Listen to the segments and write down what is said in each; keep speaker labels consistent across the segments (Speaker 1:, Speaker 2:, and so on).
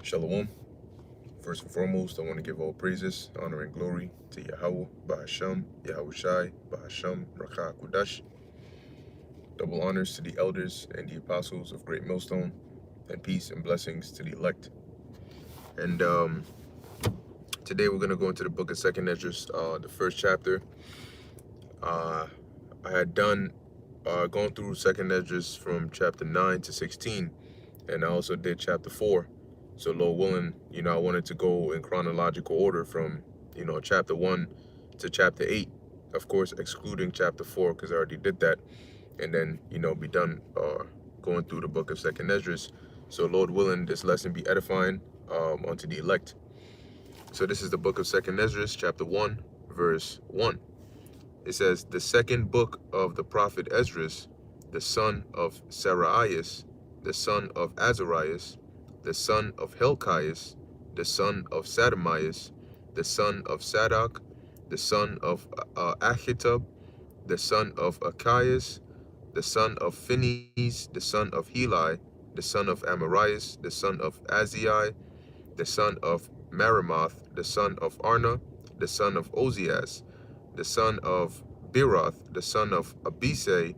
Speaker 1: Shalom. First and foremost, I want to give all praises, honor, and glory to Yahweh, Bahasham, Yahweh Shai, Bahasham, Rakah Kudash. Double honors to the elders and the apostles of Great Millstone, and peace and blessings to the elect. And today we're going to go into the book of 2nd Esdras, the first chapter. I had gone through 2nd Esdras from chapter 9 to 16, and I also did chapter 4. So Lord willing, I wanted to go in chronological order from, chapter 1 to chapter 8, of course, excluding chapter 4, because I already did that, and then, be done going through the book of 2nd Esdras. So Lord willing, this lesson be edifying unto the elect. So this is the book of 2nd Esdras, chapter 1, verse 1. It says, the second book of the prophet Esdras, the son of Saraias, the son of Azarias, the son of Helkias, the son of Sadamias, the son of Sadok, the son of Ahitub, the son of Achias, the son of Phinehas, the son of Heli, the son of Amarias, the son of Azai, the son of Marimoth, the son of Arna, the son of Ozias, the son of Beroth, the son of Abisai,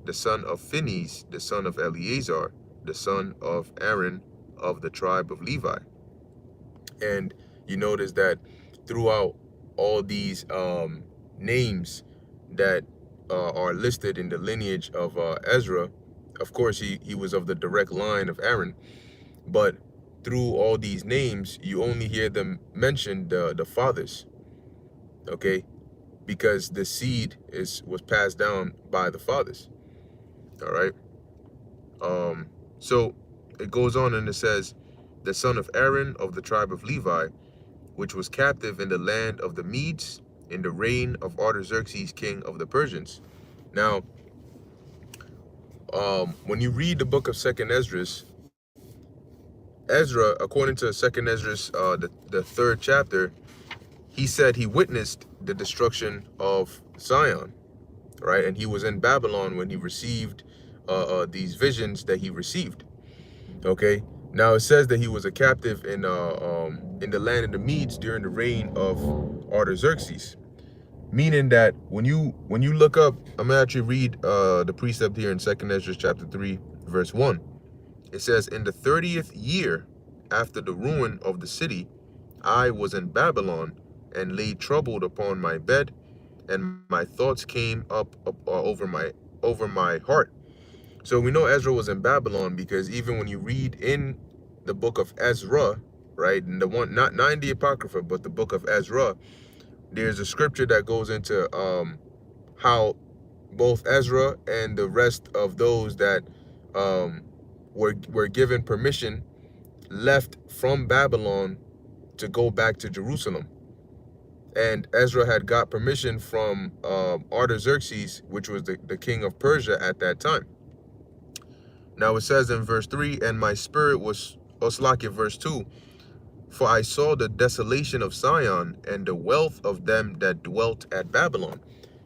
Speaker 1: the son of Phinehas, the son of Eleazar, the son of Aaron, of the tribe of Levi. And you notice that throughout all these names that are listed in the lineage of Ezra, of course he was of the direct line of Aaron, but through all these names you only hear them mention the fathers, okay, because the seed was passed down by the fathers. All right. So it goes on and it says, the son of Aaron of the tribe of Levi, which was captive in the land of the Medes in the reign of Artaxerxes, king of the Persians. Now, when you read the book of 2nd Esdras, Ezra, according to 2nd Esdras, the third chapter, he said he witnessed the destruction of Zion, right? And he was in Babylon when he received these visions that he received. Okay. Now it says that he was a captive in the land of the Medes during the reign of Artaxerxes, meaning that when you look up, I'm gonna actually read the precept here in 2nd Esdras chapter 3, verse 1. It says, in the 30th year after the ruin of the city, I was in Babylon and lay troubled upon my bed, and my thoughts came up over my heart. So we know Ezra was in Babylon because even when you read in the book of Ezra, right, and the one not in the Apocrypha, but the book of Ezra, there's a scripture that goes into how both Ezra and the rest of those that were given permission left from Babylon to go back to Jerusalem. And Ezra had got permission from Artaxerxes, which was the king of Persia at that time. Now it says in verse 3, and my spirit was, verse 2, for I saw the desolation of Zion and the wealth of them that dwelt at Babylon.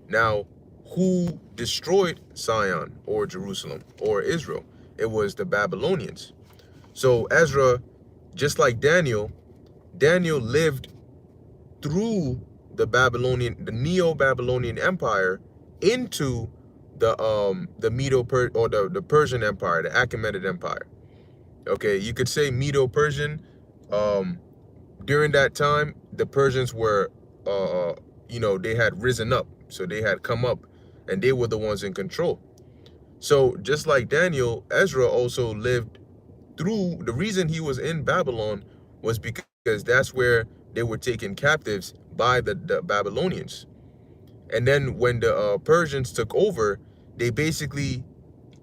Speaker 1: Now, who destroyed Zion or Jerusalem or Israel? It was the Babylonians. So Ezra, just like Daniel lived through the Neo-Babylonian Empire into the the Persian Empire, the Achaemenid Empire. Okay, you could say Medo-Persian. During that time, the Persians were, they had risen up, so they had come up, and they were the ones in control. So just like Daniel, Ezra also lived through. The reason he was in Babylon was because that's where they were taken captives by the Babylonians. And then when the Persians took over, they basically,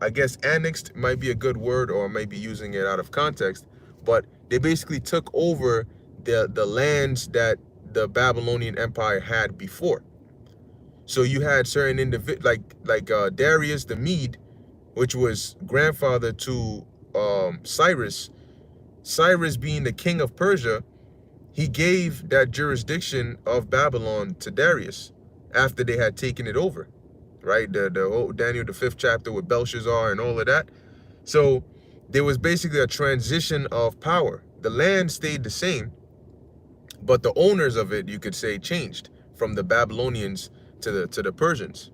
Speaker 1: I guess annexed might be a good word, or might be using it out of context, but they basically took over the lands that the Babylonian Empire had before. So you had certain individuals like Darius the Mede, which was grandfather to Cyrus. Cyrus being the king of Persia, he gave that jurisdiction of Babylon to Darius after they had taken it over, right? The whole Daniel, the 5th chapter with Belshazzar and all of that. So there was basically a transition of power the land stayed the same, but the owners of it, you could say, changed from the Babylonians to the Persians.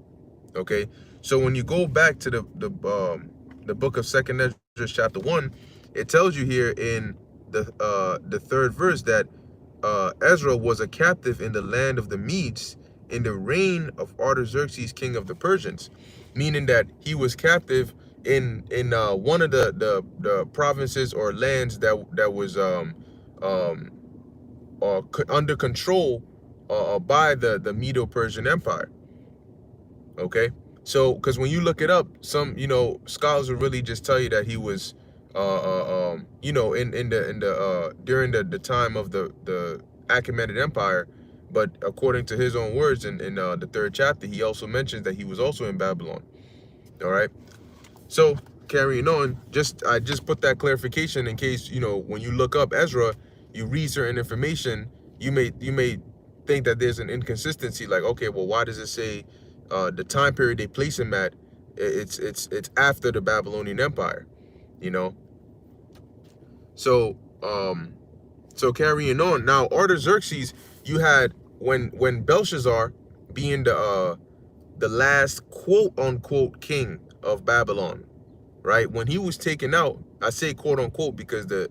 Speaker 1: Okay, so when you go back to the book of Second Esdras chapter 1, it tells you here in the third verse that Ezra was a captive in the land of the Medes in the reign of Artaxerxes, king of the Persians, meaning that he was captive in one of the provinces or lands that was um, under control by the Medo-Persian Empire. Okay, so because when you look it up, some scholars will really just tell you that he was in the during the time of the Achaemenid Empire, but according to his own words in the third chapter, he also mentions that he was also in Babylon. All right, so carrying on, I just put that clarification in case when you look up Ezra, you read certain information, you may think that there's an inconsistency. Like, okay, well, why does it say the time period they place him at? It's after the Babylonian Empire, you know. So so carrying on now, Artaxerxes, you had when Belshazzar, being the last quote unquote king of Babylon, right? When he was taken out, I say quote unquote because the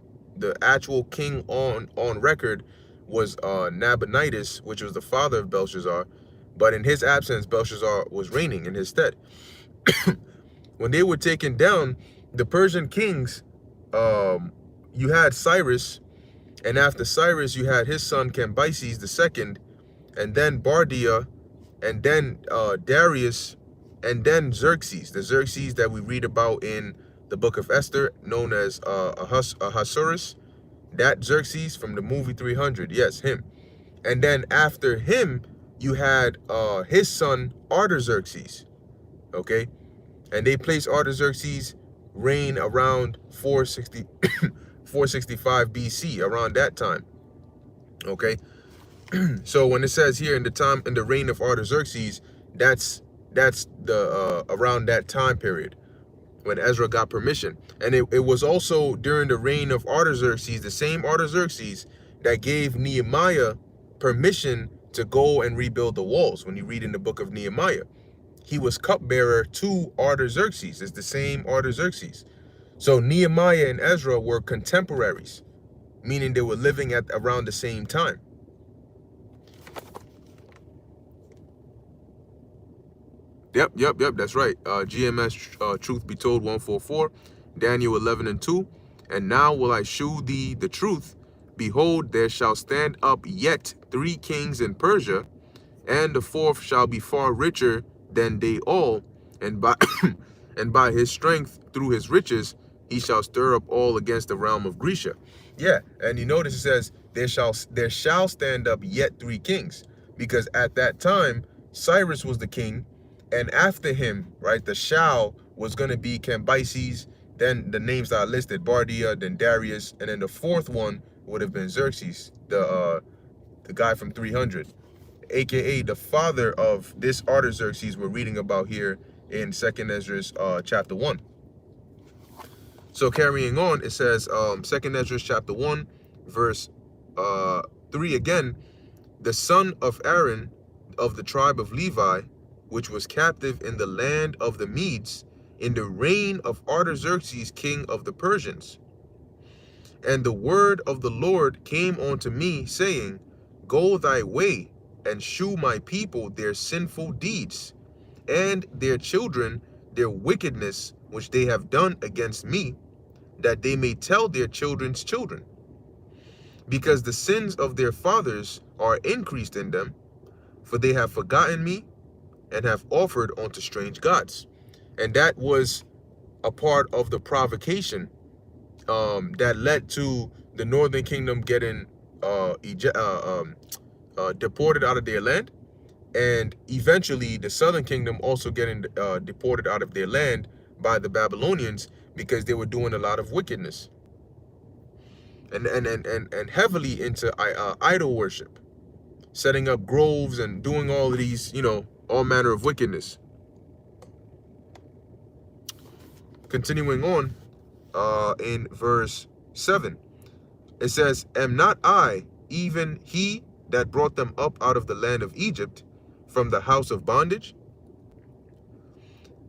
Speaker 1: actual king on record was Nabonidus, which was the father of Belshazzar, but in his absence, Belshazzar was reigning in his stead. When they were taken down, the Persian kings, you had Cyrus, and after Cyrus, you had his son Cambyses the second, and then Bardia, and then Darius, and then Xerxes, the Xerxes that we read about in the book of Esther, known as Ahasuerus. That Xerxes from the movie 300, yes, him. And then after him, you had his son Artaxerxes, okay? And they placed Artaxerxes' reign around 465 BC, around that time, okay? So when it says here in the reign of Artaxerxes, that's the around that time period when Ezra got permission. And it was also during the reign of Artaxerxes, the same Artaxerxes that gave Nehemiah permission to go and rebuild the walls. When you read in the book of Nehemiah, he was cupbearer to Artaxerxes. It's the same Artaxerxes. So Nehemiah and Ezra were contemporaries, meaning they were living at around the same time. Yep, that's right. GMS Truth Be Told 144, Daniel 11 and 2. And now will I shew thee the truth. Behold, there shall stand up yet 3 kings in Persia, and the 4th shall be far richer than they all, and by and by his strength through his riches he shall stir up all against the realm of Grecia. Yeah, and you notice it says there shall stand up yet 3 kings, because at that time Cyrus was the king, and after him, right, the shall was going to be Cambyses, then the names that are listed, Bardia, then Darius, and then the 4th one would have been Xerxes, the guy from 300, aka the father of this Artaxerxes we're reading about here in Second Esdras chapter 1. So carrying on, it says Second Esdras chapter 1, verse 3 again, the son of Aaron of the tribe of Levi, which was captive in the land of the Medes in the reign of Artaxerxes, king of the Persians. And the word of the Lord came unto me, saying, Go thy way, and shew my people their sinful deeds, and their children their wickedness which they have done against me, that they may tell their children's children. Because the sins of their fathers are increased in them, for they have forgotten me, and have offered unto strange gods. And that was a part of the provocation that led to the northern kingdom getting deported out of their land, and eventually the southern kingdom also getting deported out of their land by the Babylonians, because they were doing a lot of wickedness and heavily into idol worship, setting up groves and doing all of these, all manner of wickedness. Continuing on in verse 7. It says, am not I even he that brought them up out of the land of Egypt from the house of bondage?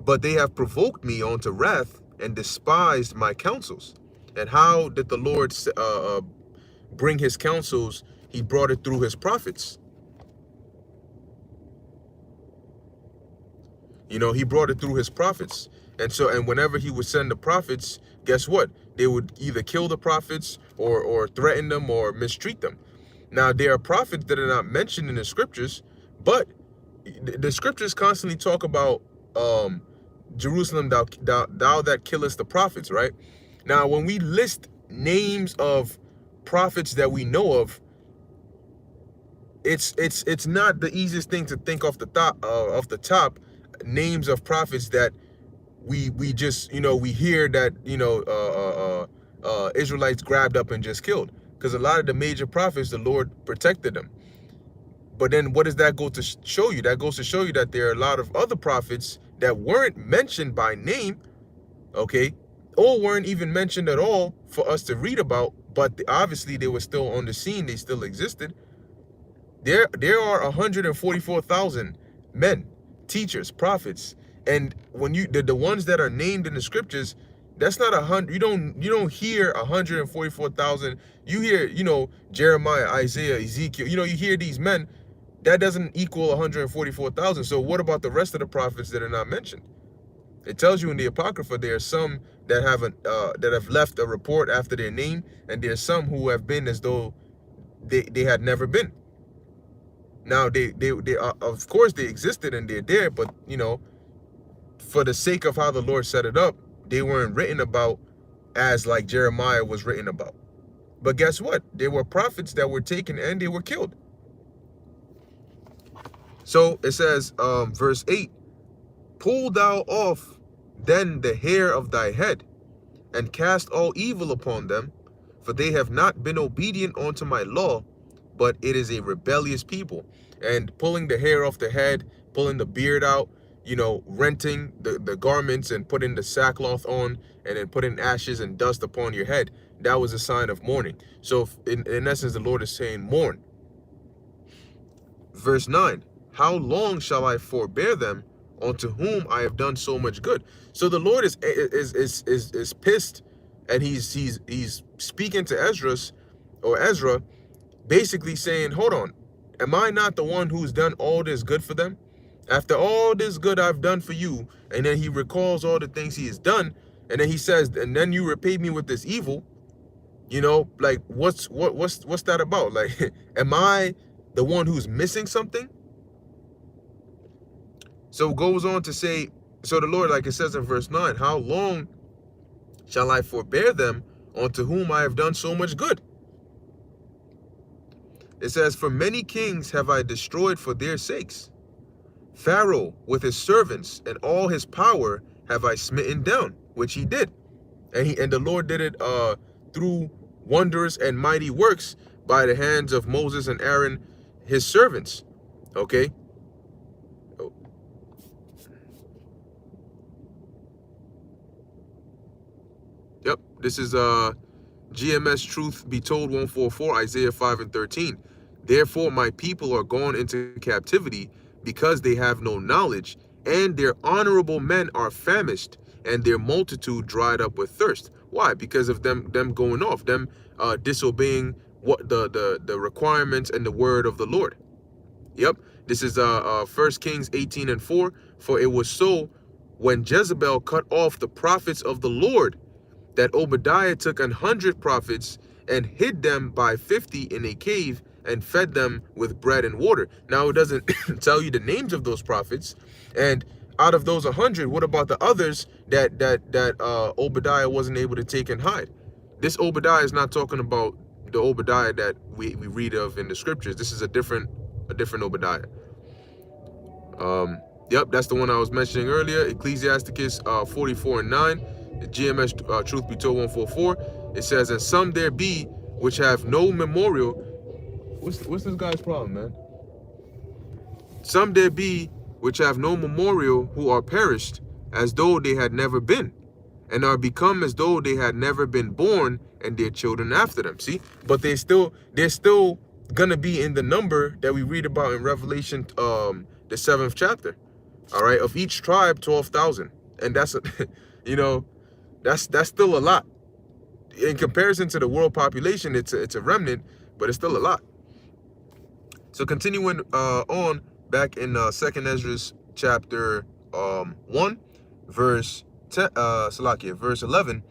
Speaker 1: But they have provoked me unto wrath and despised my counsels. And how did the Lord bring his counsels? He brought it through his prophets. You know, he brought it through his prophets. And whenever he would send the prophets, guess what? They would either kill the prophets or threaten them or mistreat them. Now, there are prophets that are not mentioned in the scriptures, but the scriptures constantly talk about Jerusalem, thou that killest the prophets, right? Now, when we list names of prophets that we know of, it's not the easiest thing to think off the top names of prophets that we just, you know, we hear that, you know, Israelites grabbed up and just killed, because a lot of the major prophets, the Lord protected them. But then what does that go to show you? That goes to show you that there are a lot of other prophets that weren't mentioned by name, okay, or weren't even mentioned at all for us to read about, but obviously they were still on the scene, they still existed. There are 144,000 men, teachers, prophets, and when the ones that are named in the scriptures, that's not 100. You don't hear 144,000. You hear, you know, Jeremiah, Isaiah, Ezekiel. You know, you hear these men. That doesn't equal 144,000. So what about the rest of the prophets that are not mentioned? It tells you in the Apocrypha there are some that have left a report after their name, and there are some who have been as though they had never been. Now they are, of course they existed and they're there, but you know, for the sake of how the Lord set it up, they weren't written about as like Jeremiah was written about. But guess what? There were prophets that were taken and they were killed. So it says, verse 8, pull thou off then the hair of thy head, and cast all evil upon them, for they have not been obedient unto my law, but it is a rebellious people. And pulling the hair off the head, pulling the beard out, you know, renting the garments and putting the sackcloth on, and then putting ashes and dust upon your head, that was a sign of mourning. So in essence, the Lord is saying, mourn. Verse 9, how long shall I forbear them unto whom I have done so much good? So the Lord is pissed, and he's speaking to Ezra, basically saying, hold on, am I not the one who's done all this good for them? After all this good I've done for you, and then he recalls all the things he has done, and then he says, and then you repay me with this evil. You know, like what's that about? Like, am I the one who's missing something? So it goes on to say, so the Lord, like it says in verse 9, how long shall I forbear them unto whom I have done so much good? It says, for many kings have I destroyed for their sakes. Pharaoh with his servants and all his power have I smitten down, which he did. And the Lord did it through wondrous and mighty works by the hands of Moses and Aaron, his servants. Okay. Oh. Yep. This is GMS Truth Be Told 144, Isaiah 5 and 13. Therefore my people are gone into captivity, because they have no knowledge, and their honorable men are famished, and their multitude dried up with thirst. Why? Because of them going off, them disobeying what the requirements and the word of the Lord. Yep. This is 1 Kings 18 and 4. For it was so, when Jezebel cut off the prophets of the Lord, that Obadiah took 100 prophets and hid them by 50 in a cave, and fed them with bread and water. Now it doesn't tell you the names of those prophets. And out of those 100, what about the others that Obadiah wasn't able to take and hide? This Obadiah is not talking about the Obadiah that we read of in the scriptures. This is a different Obadiah. Yep, that's the one I was mentioning earlier. Ecclesiasticus 44 and 9. GMS Truth Be Told 144. It says, and some there be which have no memorial. What's this guy's problem, man? Some there be which have no memorial, who are perished, as though they had never been. and are become as though they had never been born, and their children after them. See, but they're still gonna be in the number that we read about in Revelation, the 7th chapter. All right, of each tribe 12,000, and that's a, you know, that's still a lot in comparison to the world population. It's a remnant, but it's still a lot. So continuing on back in Second Esdras chapter 1, verse 10, Salakia, verse 11,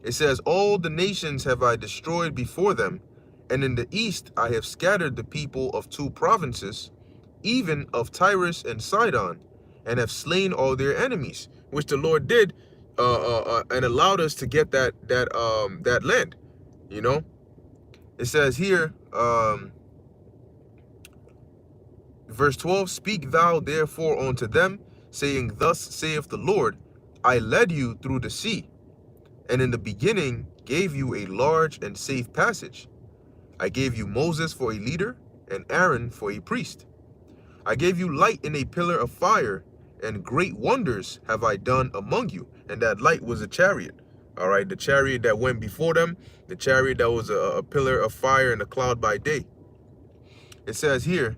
Speaker 1: it says, "All the nations have I destroyed before them, and in the east I have scattered the people of 2 provinces, even of Tyrus and Sidon, and have slain all their enemies," which the Lord did, and allowed us to get that land. You know, it says here, verse 12, "Speak thou therefore unto them, saying, Thus saith the Lord, I led you through the sea, and in the beginning gave you a large and safe passage. I gave you Moses for a leader, and Aaron for a priest. I gave you light in a pillar of fire, and great wonders have I done among you." And that light was a chariot. All right, the chariot that went before them, the chariot that was a pillar of fire and a cloud by day. It says here,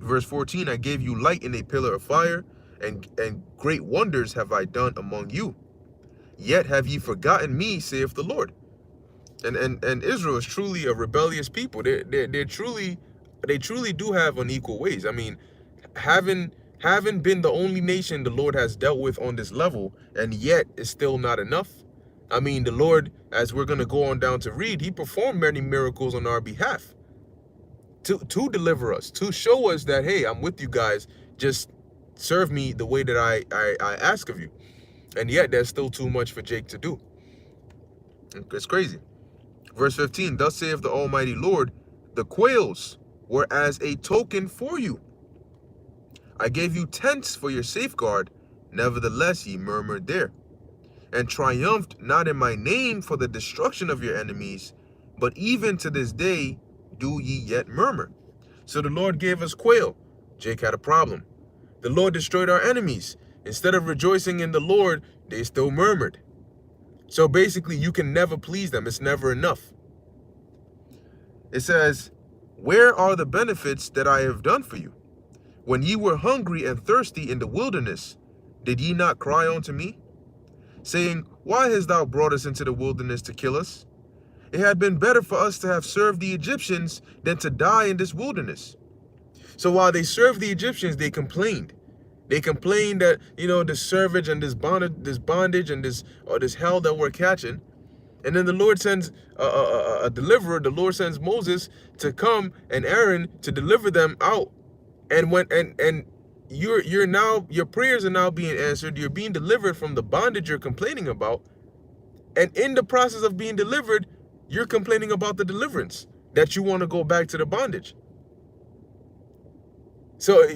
Speaker 1: verse 14, "I gave you light in a pillar of fire, and great wonders have I done among you. Yet have ye forgotten me, saith the Lord." And Israel is truly a rebellious people. They truly do have unequal ways. I mean, having been the only nation the Lord has dealt with on this level, and yet it's still not enough. I mean, the Lord, as we're going to go on down to read, he performed many miracles on our behalf to deliver us, to show us that, hey, I'm with you guys, just serve me the way that I ask of you. And yet there's still too much for Jake to do. It's crazy. Verse 15, "Thus saith the Almighty Lord, the quails were as a token for you. I gave you tents for your safeguard, nevertheless ye murmured there, and triumphed not in my name for the destruction of your enemies, but even to this day do ye yet murmur." So the Lord gave us quail. Jake had a problem. The Lord destroyed our enemies. Instead of rejoicing in the Lord, they still murmured. So basically, you can never please them. It's never enough. It says, "Where are the benefits that I have done for you? When ye were hungry and thirsty in the wilderness, did ye not cry unto me, saying, Why hast thou brought us into the wilderness to kill us? It had been better for us to have served the Egyptians than to die in this wilderness." So while they served the Egyptians, they complained. They complained that, this servage and this bondage and this hell that we're catching. And then the Lord sends a deliverer. The Lord sends Moses to come, and Aaron to deliver them out. And your prayers are now being answered. You're being delivered from the bondage you're complaining about. And in the process of being delivered, you're complaining about the deliverance, that you want to go back to the bondage. So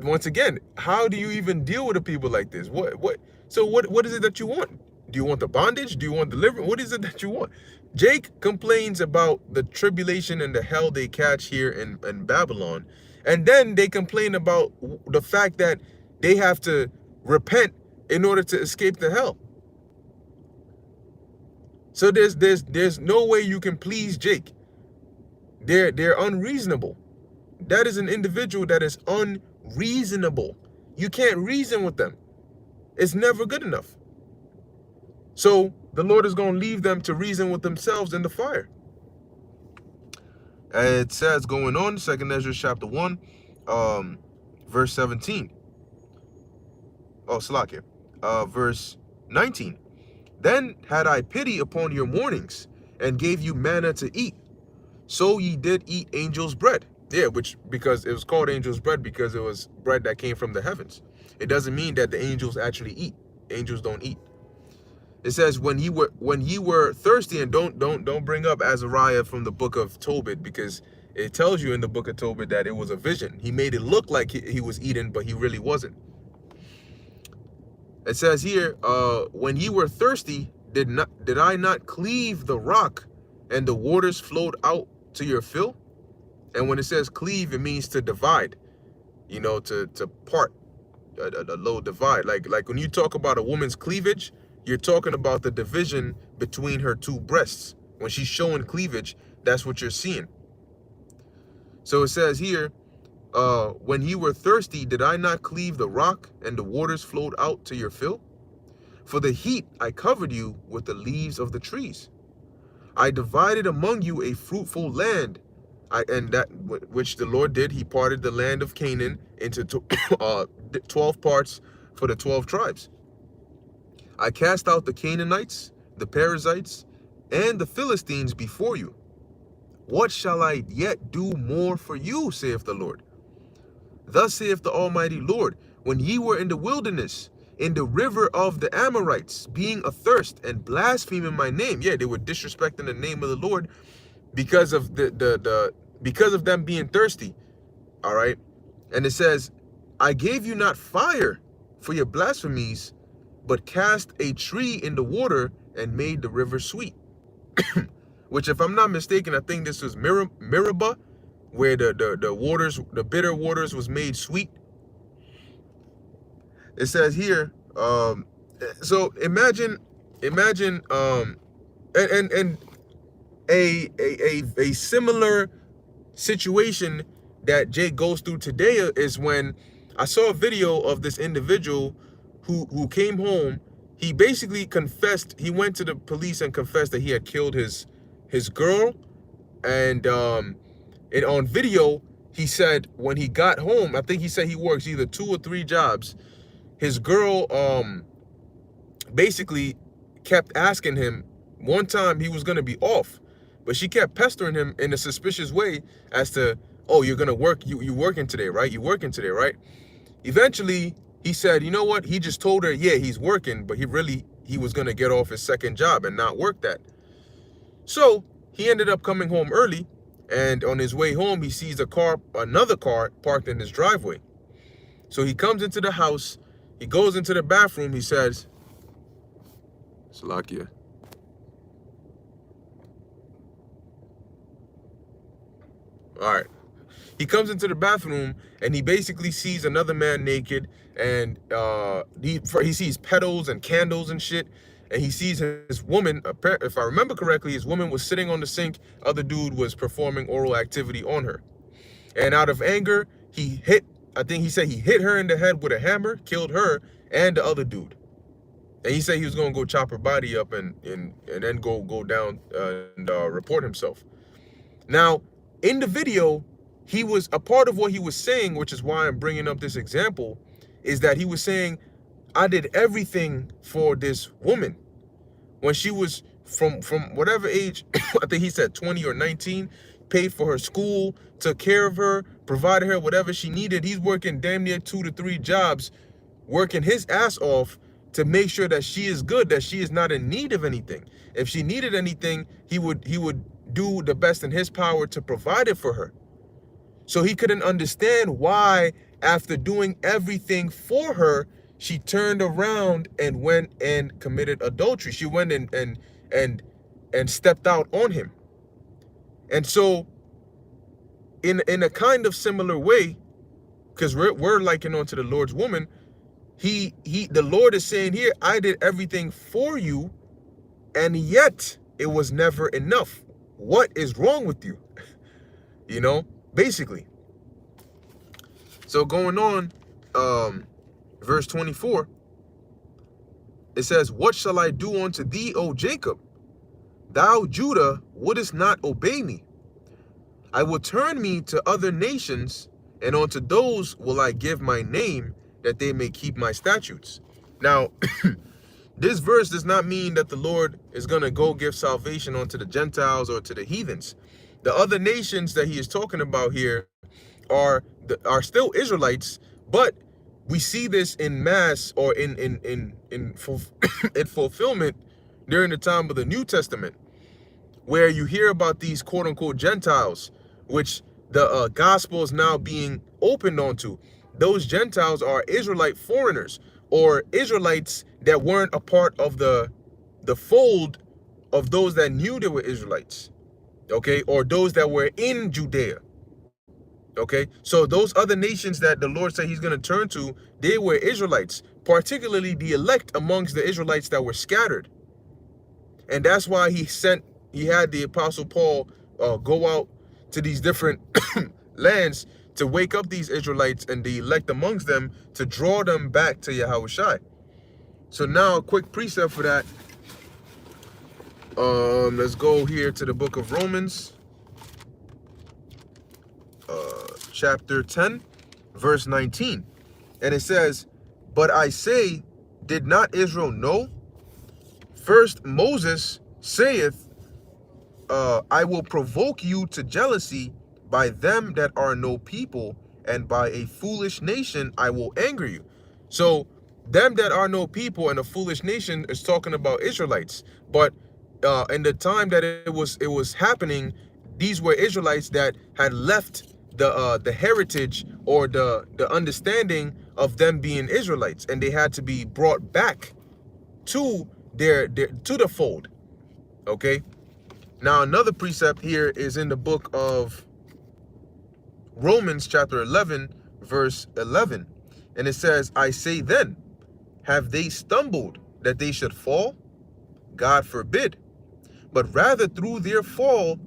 Speaker 1: once again, how do you even deal with a people like this? So what is it that you want? Do you want the bondage? Do you want deliverance? What is it that you want? Jake complains about the tribulation and the hell they catch here in Babylon. And then they complain about the fact that they have to repent in order to escape the hell. So there's no way you can please Jake. They're unreasonable. That is an individual that is unreasonable. You can't reason with them. It's never good enough. So the Lord is going to leave them to reason with themselves in the fire. It says, going on, 2 Esdras chapter 1, verse 17. Oh, Salakia. Verse 19. "Then had I pity upon your mournings, and gave you manna to eat. So ye did eat angels' bread." Yeah, because it was called angels' bread because it was bread that came from the heavens. It doesn't mean that the angels actually eat. Angels don't eat. It says, when ye were thirsty, and don't bring up Azariah from the book of Tobit, because it tells you in the book of Tobit that it was a vision. He made it look like he was eating, but he really wasn't. It says here, "When ye were thirsty, did I not cleave the rock, and the waters flowed out to your fill?" And when it says cleave, it means to divide, to part. a low divide. Like when you talk about a woman's cleavage, you're talking about the division between her two breasts. When she's showing cleavage, that's what you're seeing. So it says here, when you were thirsty, did I not cleave the rock, and the waters flowed out to your fill? For the heat I covered you with the leaves of the trees. I divided among you a fruitful land. And that which the Lord did, he parted the land of Canaan into 12 parts for the 12 tribes. I cast out the Canaanites, the Perizzites, and the Philistines before you. What shall I yet do more for you, saith the Lord? Thus saith the Almighty Lord, when ye were in the wilderness, in the river of the Amorites, being athirst and blaspheming my name. Yeah, they were disrespecting the name of the Lord because of because of them being thirsty. All right. And it says, I gave you not fire for your blasphemies, but cast a tree in the water and made the river sweet. Which, if I'm not mistaken, I think this was Meribah, where the waters, the bitter waters, was made sweet. It says here, so imagine, and a similar situation that Jake goes through today is when I saw a video of this individual who came home. He basically confessed. He went to the police and confessed that he had killed his girl, and on video he said when he got home, I think he said he works either 2 or 3 jobs. His girl basically kept asking him. One time he was gonna be off, but she kept pestering him in a suspicious way as to, oh, you're gonna work, you working today, right? You working today, right? Eventually he said, you know what? He just told her, yeah, he's working, but he was gonna get off his second job and not work that. So he ended up coming home early, and on his way home he sees another car parked in his driveway. So he comes into the house, he goes into the bathroom, he says, Salakia. All right. He comes into the bathroom and he basically sees another man naked, and he sees petals and candles and shit, and he sees his woman. If I remember correctly, his woman was sitting on the sink. Other dude was performing oral activity on her, and out of anger, I think he said he hit her in the head with a hammer, killed her and the other dude. And he said he was gonna go chop her body up and then go down and report himself. Now, in the video, he was a part of what he was saying, which is why I'm bringing up this example, is that he was saying, I did everything for this woman when she was from whatever age, I think he said 20 or 19, paid for her school, took care of her, provided her whatever she needed. He's working damn near 2 to 3 jobs, working his ass off to make sure that she is good, that she is not in need of anything. If she needed anything, he would do the best in his power to provide it for her. So he couldn't understand why, after doing everything for her, she turned around and went and committed adultery. She went and stepped out on him. And so in a kind of similar way, because we're likened onto the Lord's woman, the Lord is saying here, I did everything for you, and yet it was never enough. What is wrong with you? You know, basically. So going on, verse 24, it says, what shall I do unto thee, O Jacob? Thou, Judah, wouldest not obey me. I will turn me to other nations, and unto those will I give my name, that they may keep my statutes. Now, this verse does not mean that the Lord is going to go give salvation unto the Gentiles or to the heathens. The other nations that he is talking about here are still Israelites, but we see this in mass, or in fulfillment during the time of the New Testament, where you hear about these quote-unquote Gentiles, which the gospel is now being opened onto. Those Gentiles are Israelite foreigners, or Israelites that weren't a part of the fold of those that knew they were Israelites, okay, or those that were in Judea. Okay, so those other nations that the Lord said he's going to turn to, they were Israelites, particularly the elect amongst the Israelites that were scattered. And that's why he had the Apostle Paul go out to these different lands to wake up these Israelites and the elect amongst them to draw them back to Yahushua. So now a quick precept for that. Let's go here to the book of Romans, chapter 10, verse 19. And it says, "But I say, did not Israel know? First Moses saith, I will provoke you to jealousy by them that are no people, and by a foolish nation I will anger you." So them that are no people and a foolish nation is talking about Israelites. But in the time that it was happening, these were Israelites that had left the heritage or the understanding of them being Israelites, and they had to be brought back to their to the fold. Okay. Now, another precept here is in the book of Romans, chapter 11, verse 11. And it says, "I say then, have they stumbled that they should fall? God forbid. But rather through their fall,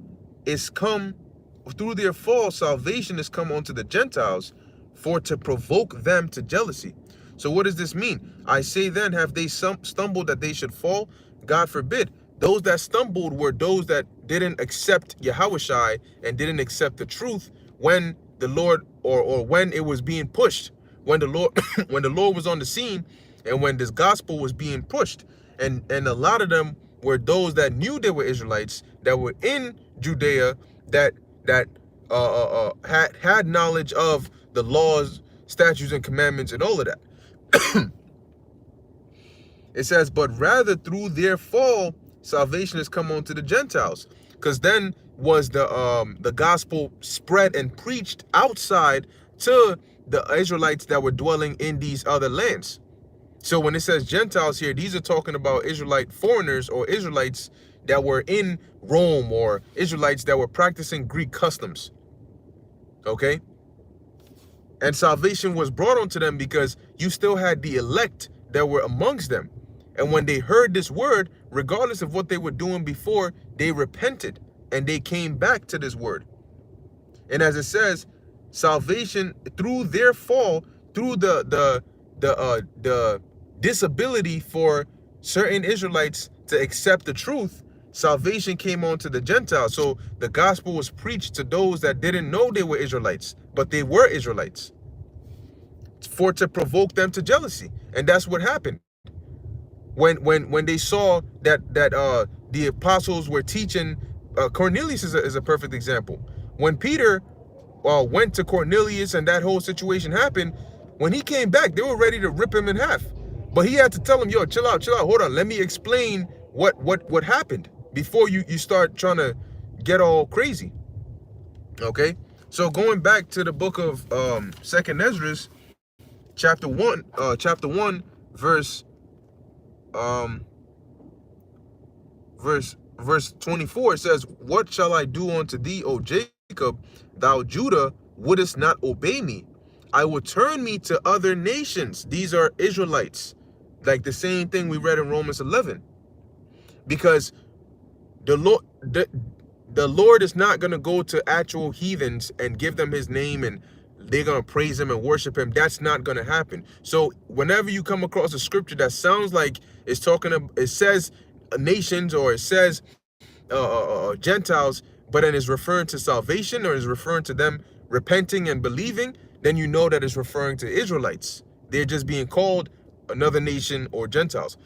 Speaker 1: salvation is come unto the Gentiles, for to provoke them to jealousy." So what does this mean? "I say then, have they stumbled that they should fall? God forbid." Those that stumbled were those that didn't accept Yahushai and didn't accept the truth when the Lord, or when it was being pushed, when the Lord when the Lord was on the scene, and when this gospel was being pushed. And a lot of them were those that knew they were Israelites, that were in Judea, that had knowledge of the laws, statutes, and commandments, and all of that. It says, "But rather through their fall, salvation has come on to the Gentiles," because then was the gospel spread and preached outside to the Israelites that were dwelling in these other lands. So when it says Gentiles here, these are talking about Israelite foreigners or Israelites that were in Rome, or Israelites that were practicing Greek customs. Okay? And salvation was brought onto them because you still had the elect that were amongst them. And when they heard this word, regardless of what they were doing before, they repented and they came back to this word. And as it says, salvation through their fall, through the disability for certain Israelites to accept the truth, salvation came on to the Gentiles. So the gospel was preached to those that didn't know they were Israelites, but they were Israelites, for to provoke them to jealousy. And that's what happened. When they saw that the apostles were teaching, Cornelius is a perfect example. When Peter went to Cornelius and that whole situation happened, when he came back, they were ready to rip him in half. But he had to tell him, "Yo, chill out, hold on. Let me explain what happened before you start trying to get all crazy." Okay? So going back to the book of Second Esdras, chapter 1, verse 24, it says, "What shall I do unto thee, O Jacob? Thou Judah wouldest not obey me. I will turn me to other nations." These are Israelites, like the same thing we read in Romans 11. Because the Lord is not going to go to actual heathens and give them his name and they're going to praise him and worship him. That's not going to happen. So whenever you come across a scripture that sounds like it says nations, or it says Gentiles, but then is referring to salvation, or is referring to them repenting and believing, then you know that it's referring to Israelites. They're just being called another nation or Gentiles.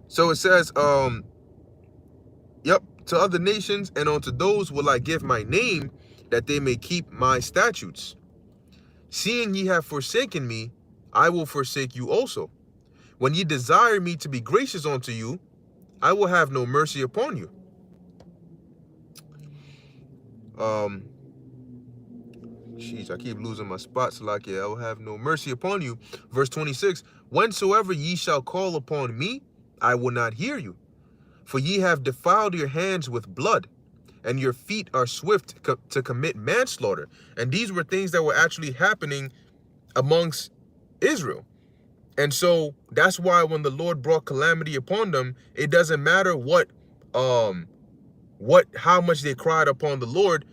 Speaker 1: So it says, yep, "To other nations and unto those will I give my name, that they may keep my statutes. Seeing ye have forsaken me, I will forsake you also. When ye desire me to be gracious unto you, I will have no mercy upon you." Jeez, I keep losing my spots. Like, yeah, I will have no mercy upon you. Verse 26, "Whensoever ye shall call upon me, I will not hear you. For ye have defiled your hands with blood. and your feet are swift to commit manslaughter. And these were things that were actually happening amongst Israel. And so that's why when the Lord brought calamity upon them, it doesn't matter how much they cried upon the Lord.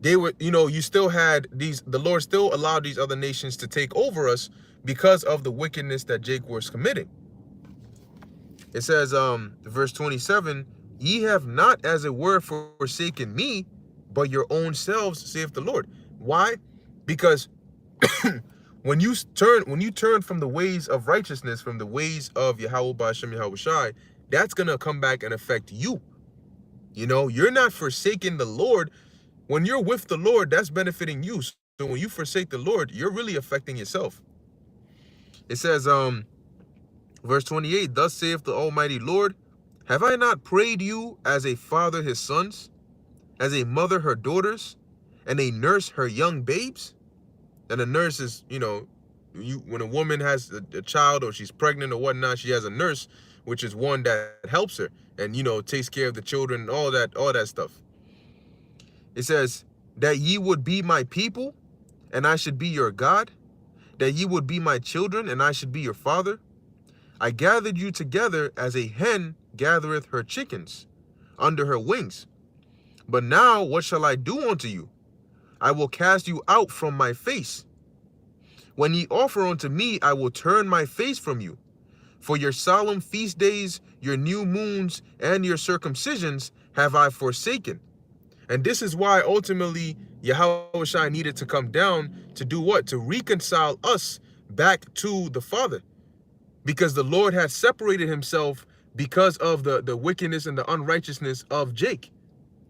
Speaker 1: They were, you still had the Lord still allowed these other nations to take over us because of the wickedness that Jacob was committing. It says, verse 27, ye have not as it were forsaken me, but your own selves, saith the Lord. Why? Because when you turn from the ways of righteousness, from the ways of Yahweh Ba'ashem Yahweh Shai, that's gonna come back and affect you. You're not forsaking the Lord. When you're with the Lord, that's benefiting you. So when you forsake the Lord, you're really affecting yourself. It says, verse 28, thus saith the Almighty Lord, have I not prayed you as a father his sons, as a mother her daughters, and a nurse her young babes? And a nurse is, when a woman has a child or she's pregnant or whatnot, she has a nurse, which is one that helps her and, takes care of the children and all that stuff. It says, that ye would be my people, and I should be your God, that ye would be my children, and I should be your father. I gathered you together as a hen gathereth her chickens under her wings. But now what shall I do unto you? I will cast you out from my face. When ye offer unto me, I will turn my face from you. For your solemn feast days, your new moons, and your circumcisions have I forsaken. And this is why ultimately Yahweh Shai needed to come down to do what? To reconcile us back to the Father. Because the Lord had separated himself because of the wickedness and the unrighteousness of Jake.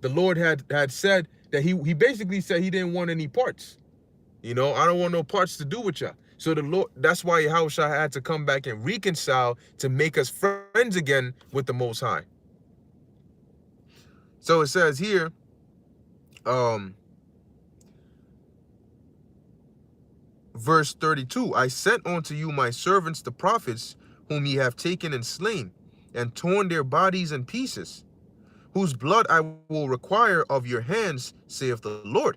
Speaker 1: The Lord had said that he basically said he didn't want any parts. I don't want no parts to do with y'all. So the Lord, that's why Yahweh Shai had to come back and reconcile to make us friends again with the Most High. So it says here, verse 32, I sent unto you my servants the prophets, whom ye have taken and slain, and torn their bodies in pieces, whose blood I will require of your hands, saith the Lord.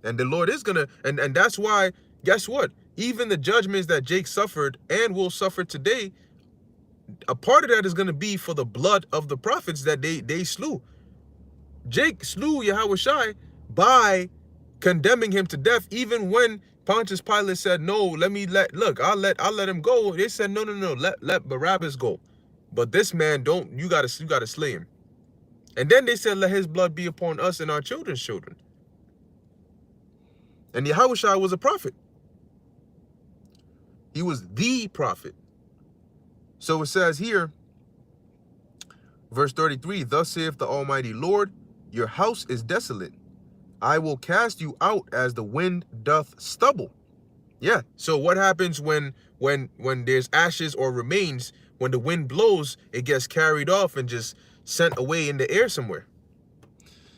Speaker 1: And the Lord is gonna, and that's why, guess what? Even the judgments that Jake suffered and will suffer today, a part of that is gonna be for the blood of the prophets that they slew. Jake slew Yahweh Shai by condemning him to death, even when Pontius Pilate said, no, I'll let him go. They said, no, let Barabbas go. But this man, you gotta slay him. And then they said, let his blood be upon us and our children's children. And Yahweh Shai was a prophet. He was the prophet. So it says here, verse 33, thus saith the Almighty Lord, your house is desolate. I will cast you out as the wind doth stubble. Yeah. So what happens when there's ashes or remains? When the wind blows, it gets carried off and just sent away in the air somewhere.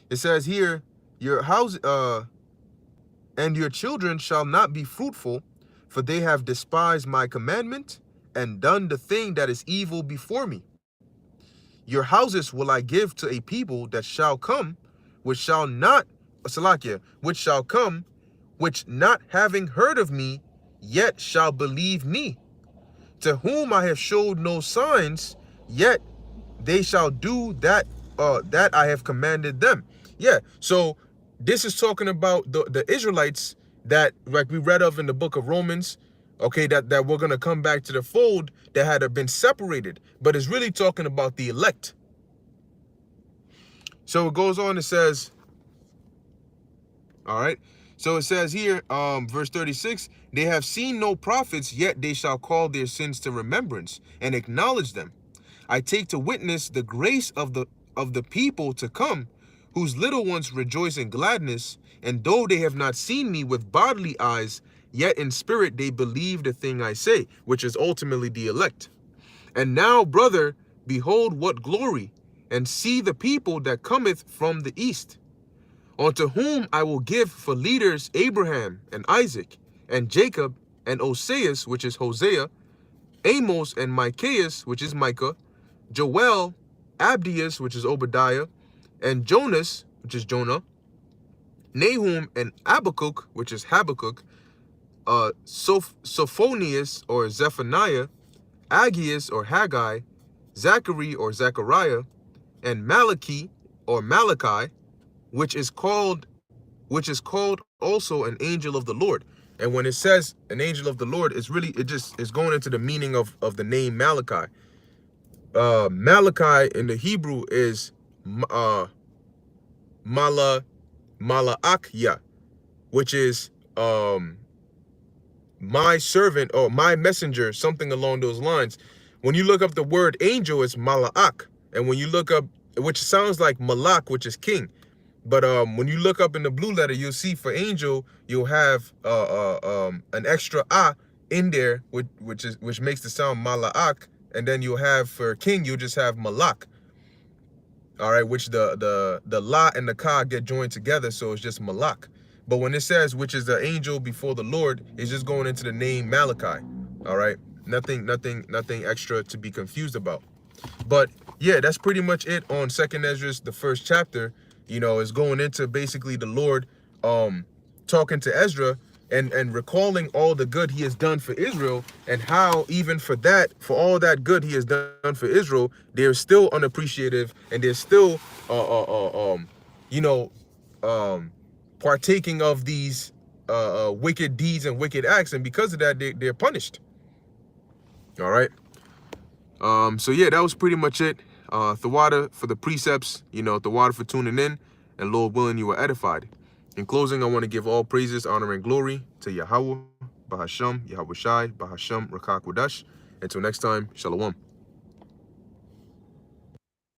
Speaker 1: It says here, your house and your children shall not be fruitful, for they have despised my commandment and done the thing that is evil before me. Your houses will I give to a people that shall come, which shall not, which shall come, which not having heard of me, yet shall believe me, to whom I have showed no signs, yet they shall do that I have commanded them. Yeah, so this is talking about the Israelites that, like we read of in the book of Romans, okay, that we're going to come back to the fold that had been separated, but it's really talking about the elect. So it goes on, it says, all right, so it says here, verse 36, they have seen no prophets, yet they shall call their sins to remembrance and acknowledge them. I take to witness the grace of the people to come, whose little ones rejoice in gladness, and though they have not seen me with bodily eyes, yet in spirit they believe the thing I say, which is ultimately the elect. And now, brother, behold what glory, and see the people that cometh from the east, unto whom I will give for leaders Abraham and Isaac and Jacob and Oseas, which is Hosea, Amos and Micaias, which is Micah, Joel, Abdias, which is Obadiah, and Jonas, which is Jonah, Nahum and Habakkuk, which is Habakkuk, Sophonius or Zephaniah, Aggeus or Haggai, Zachary or Zechariah, and Malachi or Malachi, which is called also an angel of the Lord. And when it says an angel of the Lord, it's really, it just is going into the meaning of the name Malachi. Malachi in the Hebrew is Malaachya, which is my servant or my messenger, something along those lines. When you look up the word angel, it's Malach. And when you look up, which sounds like Malak, which is king. But when you look up in the blue letter, you'll see for angel, you'll have an extra ah in there, which makes the sound Malach. And then you'll have for king, you'll just have Malak. All right, which the la and the ka get joined together, so it's just Malak. But when it says which is the angel before the Lord, it's just going into the name Malachi. All right, nothing extra to be confused about. But yeah, that's pretty much it on Second Esdras, the first chapter. You know, is going into basically the Lord talking to Ezra and recalling all the good he has done for Israel, and how even for all that good he has done for Israel, they're still unappreciative, and they're still partaking of these wicked deeds and wicked acts, and because of that they're punished. All right. So yeah, that was pretty much it. Thawada for the precepts, Thawada for tuning in, and Lord willing, you were edified. In closing, I want to give all praises, honor, and glory to Yahweh, Bahasham, Yahweh Shai, Bahasham, Rakak Wadash. Until next time, Shalom.